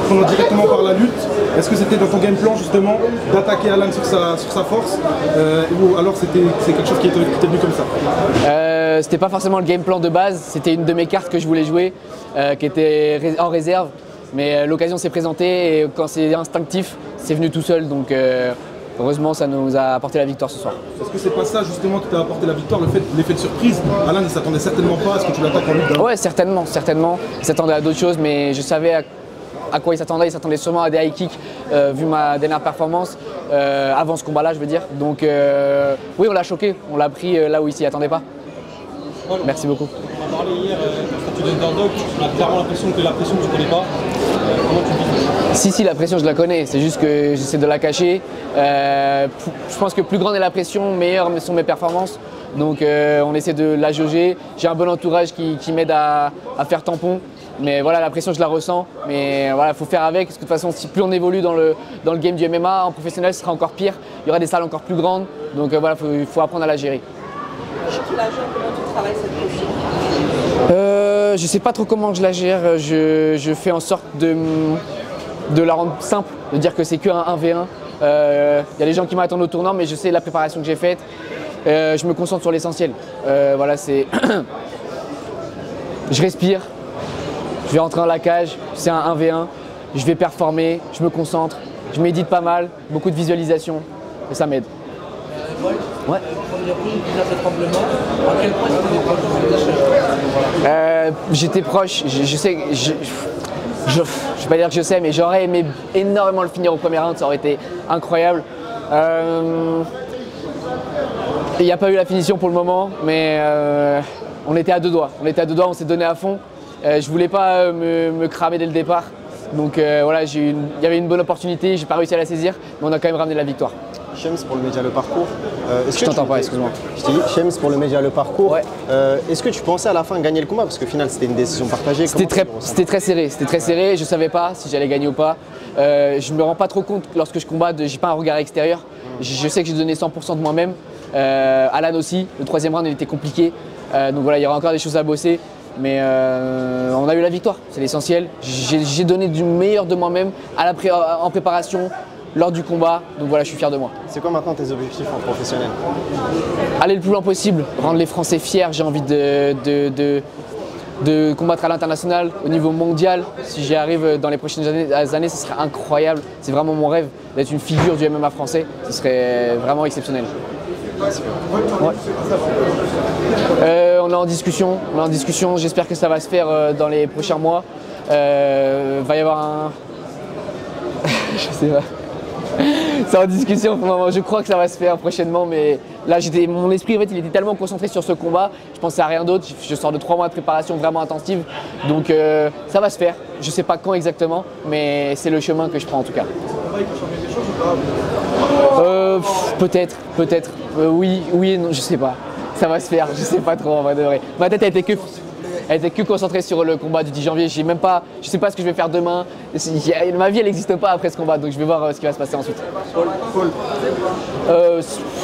prenant directement par la lutte. Est-ce que c'était dans ton game plan justement d'attaquer Alan sur sa force ou alors c'est quelque chose qui était venu comme ça? C'était pas forcément le game plan de base, c'était une de mes cartes que je voulais jouer, qui était en réserve. Mais l'occasion s'est présentée et quand c'est instinctif, c'est venu tout seul. Donc heureusement, ça nous a apporté la victoire ce soir. Est-ce que c'est pas ça justement qui t'a apporté la victoire, l'effet de surprise? Alan, il s'attendait certainement pas à ce que tu l'attaques en lutte. Ouais, certainement. Il s'attendait à d'autres choses, mais je savais à quoi il s'attendait. Il s'attendait sûrement à des high kicks, vu ma dernière performance, avant ce combat-là, je veux dire. Donc oui, on l'a choqué, on l'a pris là où il s'y attendait pas. Merci beaucoup. On a parlé hier du statut d'underdog, on a clairement l'impression que la pression tu ne connais pas. Comment tu vis? Si, la pression je la connais, c'est juste que j'essaie de la cacher. Je pense que plus grande est la pression, meilleures sont mes performances. Donc on essaie de la jauger. J'ai un bon entourage qui m'aide à faire tampon. Mais voilà, la pression je la ressens. Mais voilà, il faut faire avec, parce que de toute façon, si plus on évolue dans le game du MMA, en professionnel ce sera encore pire. Il y aura des salles encore plus grandes. Donc voilà, il faut apprendre à la gérer. Tu la gères, comment tu travailles cette pression? Je ne sais pas trop comment je la gère. Je fais en sorte de la rendre simple, de dire que c'est qu'un 1v1. Il y a des gens qui m'attendent au tournant, mais je sais la préparation que j'ai faite. Je me concentre sur l'essentiel. Voilà, c'est je respire, je vais rentrer dans la cage, c'est un 1v1, je vais performer, je me concentre, je médite pas mal, beaucoup de visualisation et ça m'aide. Ouais. J'étais proche, je sais, je vais pas dire que je sais, mais j'aurais aimé énormément le finir au premier round, ça aurait été incroyable. Il n'y a pas eu la finition pour le moment, mais on était à deux doigts. On s'est donné à fond. Je voulais pas me cramer dès le départ. Donc voilà, il y avait une bonne opportunité, j'ai pas réussi à la saisir, mais on a quand même ramené la victoire. Shems pour le média Le Parcours. Je t'entends pas, excuse-moi. Je t'ai dit Shems pour le média Le Parcours. Ouais. Est-ce que tu pensais à la fin gagner le combat? Parce qu'au final, c'était une décision partagée. C'était très serré. Je ne savais pas si j'allais gagner ou pas. Je ne me rends pas trop compte lorsque je combat, je n'ai pas un regard extérieur. Je sais que j'ai donné 100% de moi-même. Alan aussi, le troisième round il était compliqué. Donc voilà, il y aura encore des choses à bosser. Mais on a eu la victoire, c'est l'essentiel. J'ai donné du meilleur de moi-même en préparation, lors du combat, donc voilà, je suis fier de moi. C'est quoi maintenant tes objectifs en professionnel? Aller le plus loin possible, rendre les Français fiers, j'ai envie de combattre à l'international, au niveau mondial. Si j'y arrive dans les prochaines années, ce serait incroyable. C'est vraiment mon rêve d'être une figure du MMA français, ce serait vraiment exceptionnel. Ouais. On est en discussion, j'espère que ça va se faire dans les prochains mois. Va y avoir un... je sais pas. C'est en discussion pour le moment, je crois que ça va se faire prochainement, mais là mon esprit en fait, il était tellement concentré sur ce combat, je pensais à rien d'autre, je sors de 3 mois de préparation vraiment intensive, donc ça va se faire, je sais pas quand exactement, mais c'est le chemin que je prends en tout cas. Peut-être, oui et non, je sais pas, ça va se faire, je sais pas trop en vrai de vrai. Ma tête elle était que concentrée sur le combat du 10 janvier. Je sais pas ce que je vais faire demain. Ma vie elle n'existe pas après ce combat, donc je vais voir ce qui va se passer ensuite.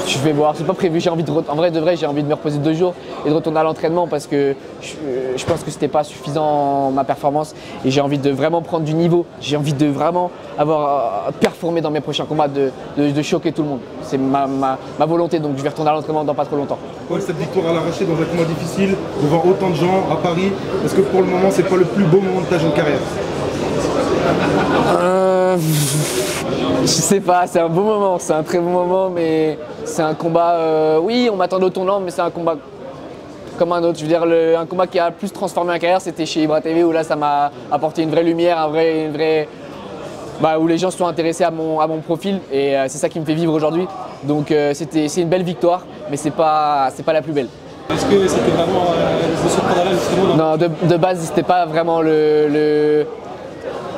Je vais voir, c'est pas prévu. En vrai de vrai, j'ai envie de me reposer 2 jours et de retourner à l'entraînement parce que je pense que c'était pas suffisant ma performance et j'ai envie de vraiment prendre du niveau. J'ai envie de vraiment avoir performé dans mes prochains combats, de choquer tout le monde. C'est ma volonté, donc je vais retourner à l'entraînement dans pas trop longtemps. Paul, cette victoire à l'arraché dans un combat difficile, devant autant de gens à Paris, est-ce que pour le moment c'est pas le plus beau moment de ta jeune carrière? Je sais pas, c'est un beau moment, c'est un très beau moment, mais c'est un combat, oui on m'attendait au tournant, mais c'est un combat comme un autre. Je veux dire, un combat qui a plus transformé ma carrière, c'était chez Ibra TV, où là ça m'a apporté une vraie lumière, où les gens se sont intéressés à mon profil, et c'est ça qui me fait vivre aujourd'hui. Donc c'est une belle victoire, mais c'est pas la plus belle. Est-ce que c'était vraiment le secret d'Alan justement? Non, de base, c'était pas vraiment le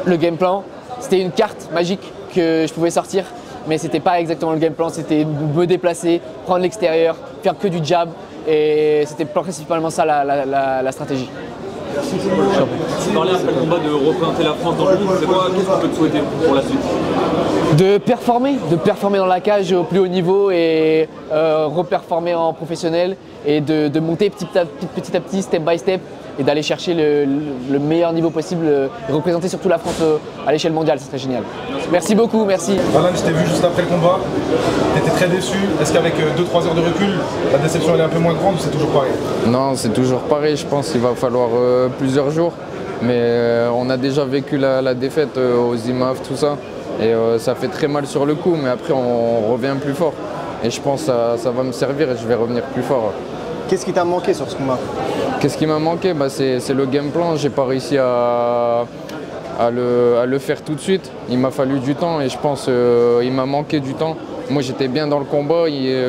game plan. C'était une carte magique que je pouvais sortir, mais c'était pas exactement le game plan. C'était me déplacer, prendre l'extérieur, faire que du jab, et c'était principalement ça la stratégie. Tu parlais après le combat de représenter la France dans le monde, c'est quoi, qu'est-ce qu'on peut te souhaiter pour la suite? De performer dans la cage au plus haut niveau et reperformer en professionnel et de monter petit à petit, step by step et d'aller chercher le meilleur niveau possible et représenter surtout la France à l'échelle mondiale, ce serait génial. Merci beaucoup, merci. Alan, je t'ai vu juste après le combat, tu étais très déçu. Est-ce qu'avec 2-3 heures de recul, la déception elle est un peu moins grande ou c'est toujours pareil? Non, c'est toujours pareil, je pense qu'il va falloir plusieurs jours. Mais on a déjà vécu la défaite aux IMAF, tout ça. Et ça fait très mal sur le coup, mais après on revient plus fort. Et je pense que ça va me servir et je vais revenir plus fort. Qu'est-ce qui t'a manqué sur ce combat? Qu'est-ce qui m'a manqué? C'est le game plan. J'ai pas réussi à le faire tout de suite. Il m'a fallu du temps et je pense qu'il m'a manqué du temps. Moi j'étais bien dans le combat,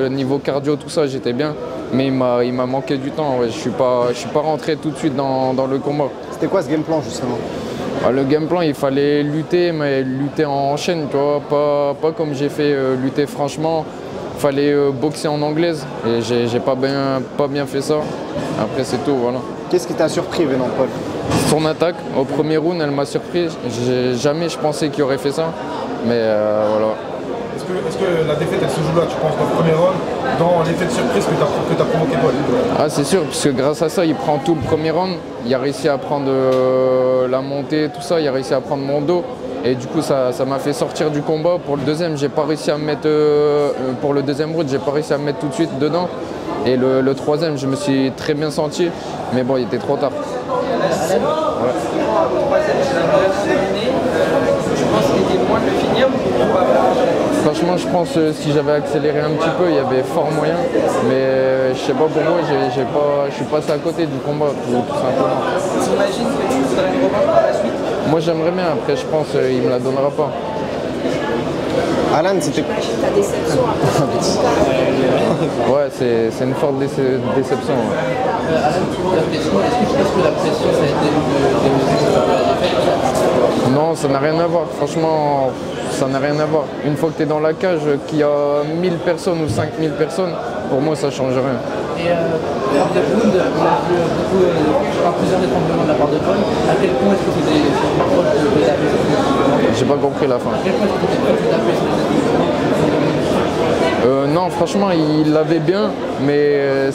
niveau cardio, tout ça, j'étais bien. Mais il m'a manqué du temps. Ouais. Je suis pas rentré tout de suite dans le combat. C'était quoi ce game plan justement? Le game plan, il fallait lutter, mais lutter en chaîne, tu vois, pas comme j'ai fait lutter franchement. Il fallait boxer en anglaise et j'ai pas bien fait ça. Après, c'est tout, voilà. Qu'est-ce qui t'a surpris venant de Paul? Son attaque, au premier round, elle m'a surpris. Jamais je pensais qu'il aurait fait ça, mais voilà. Est-ce que la défaite, elle se joue là, tu penses, dans le premier round, dans l'effet de surprise que t'as provoqué Paul? Ah, c'est sûr, parce que grâce à ça, il prend tout le premier round. Il a réussi à prendre la montée, tout ça. Il a réussi à prendre mon dos. Et du coup, ça m'a fait sortir du combat. Pour le deuxième, j'ai pas réussi à me mettre. Pour le deuxième round, j'ai pas réussi à me mettre tout de suite dedans. Et le troisième, je me suis très bien senti. Mais bon, il était trop tard. Franchement, je pense que si j'avais accéléré un petit peu, il y avait fort moyen. Mais je sais pas pour moi, je suis passé à côté du combat, tout simplement. T'imagines que tu voudrais une revanche par la suite? Moi, j'aimerais bien. Après, je pense qu'il me la donnera pas. Alan, c'était... Ta déception Ouais, c'est une forte déception. Ouais. La pression, est-ce que tu penses que la pression, ça a été une Non, ça n'a rien à voir. Franchement, ça n'a rien à voir. Une fois que tu es dans la cage, qu'il y a 1000 personnes ou 5000 personnes, pour moi, ça ne change rien. Et lors de round, on a vu beaucoup, plusieurs étranglements de la part de Paul. À quel point est-ce que tu étais proche de taper sur les étranglements? J'ai pas compris la fin. À quel point est-ce que tu étais proche de taper sur les étranglements? Non, franchement, il l'avait bien, mais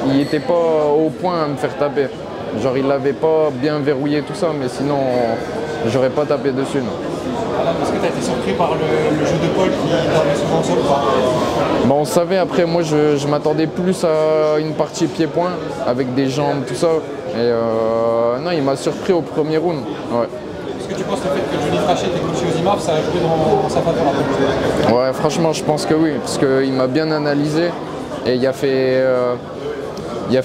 il n'était pas au point à me faire taper. Genre, il l'avait pas bien verrouillé, tout ça, mais sinon, j'aurais pas tapé dessus. Non. Est-ce que tu as été surpris par le jeu de Paul qui dormait souvent au sol ou pas? Bon, on savait, après, moi, je m'attendais plus à une partie pied-point, avec des jambes, tout ça. Et non, il m'a surpris au premier round. Ouais. Est-ce que tu penses que le fait que Johnny Frachet ait coaché aux IMAF, ça a joué dans sa faveur après? Ouais, franchement, je pense que oui, parce qu'il m'a bien analysé et il a fait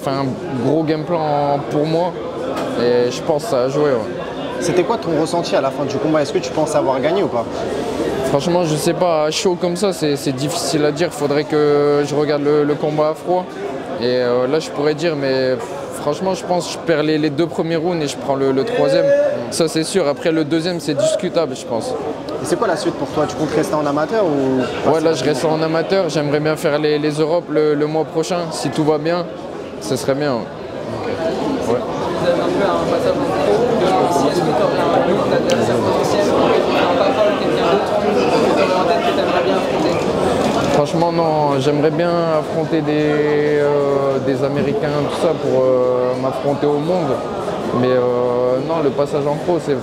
un gros game plan pour moi et je pense que ça a joué. Ouais. C'était quoi ton ressenti à la fin du combat? Est-ce que tu penses avoir gagné ou pas? Franchement, je sais pas, à chaud comme ça, c'est difficile à dire. Il faudrait que je regarde le combat à froid. Et là, je pourrais dire, mais franchement, je pense que je perds les 2 premiers rounds et je prends le troisième. Ça, c'est sûr. Après, le deuxième, c'est discutable, je pense. Et c'est quoi la suite pour toi? Tu comptes rester en amateur ou... Ouais, là, je reste en amateur. J'aimerais bien faire les Europes le mois prochain. Si tout va bien, ce serait bien. Ouais. Vous avez un peu un passage en pro. Ici, est-ce que tu aurais un autre adversaire potentiel? Un Paul, quelqu'un d'autre que tu aurais en tête que tu aimerais bien affronter? Franchement, non. J'aimerais bien affronter des Américains, tout ça, pour m'affronter au monde. Mais non, le passage en pro, c'est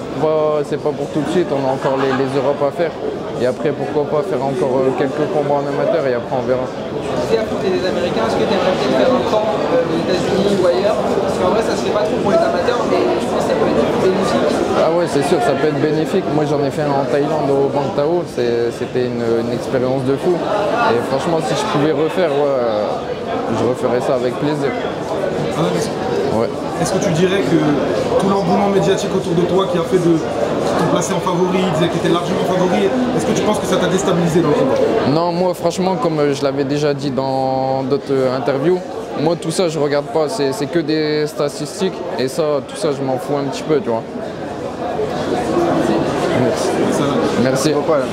pas pour tout de suite. On a encore les Europes à faire. Et après, pourquoi pas faire encore quelques combats en amateur et après, on verra. Tu sais affronter des Américains, est-ce que tu aimerais peut-être faire un camp aux États-Unis ou ailleurs? Parce qu'en vrai, ça se fait pas trop pour les amateurs, mais je pense que ça peut être bénéfique. Ah ouais, c'est sûr, ça peut être bénéfique. Moi, j'en ai fait un en Thaïlande au Bang Tao. C'était une expérience de fou. Et franchement, si je pouvais refaire, ouais, je referais ça avec plaisir. Ouais. Est-ce que tu dirais que tout l'engouement médiatique autour de toi qui a fait de t'ont placé en favori, qui était largement favori, est-ce que tu penses que ça t'a déstabilisé dans le combat? Non, moi franchement, comme je l'avais déjà dit dans d'autres interviews, moi tout ça je regarde pas, c'est que des statistiques et ça, tout ça je m'en fous un petit peu, tu vois. Merci. Merci. Merci beaucoup, Alan.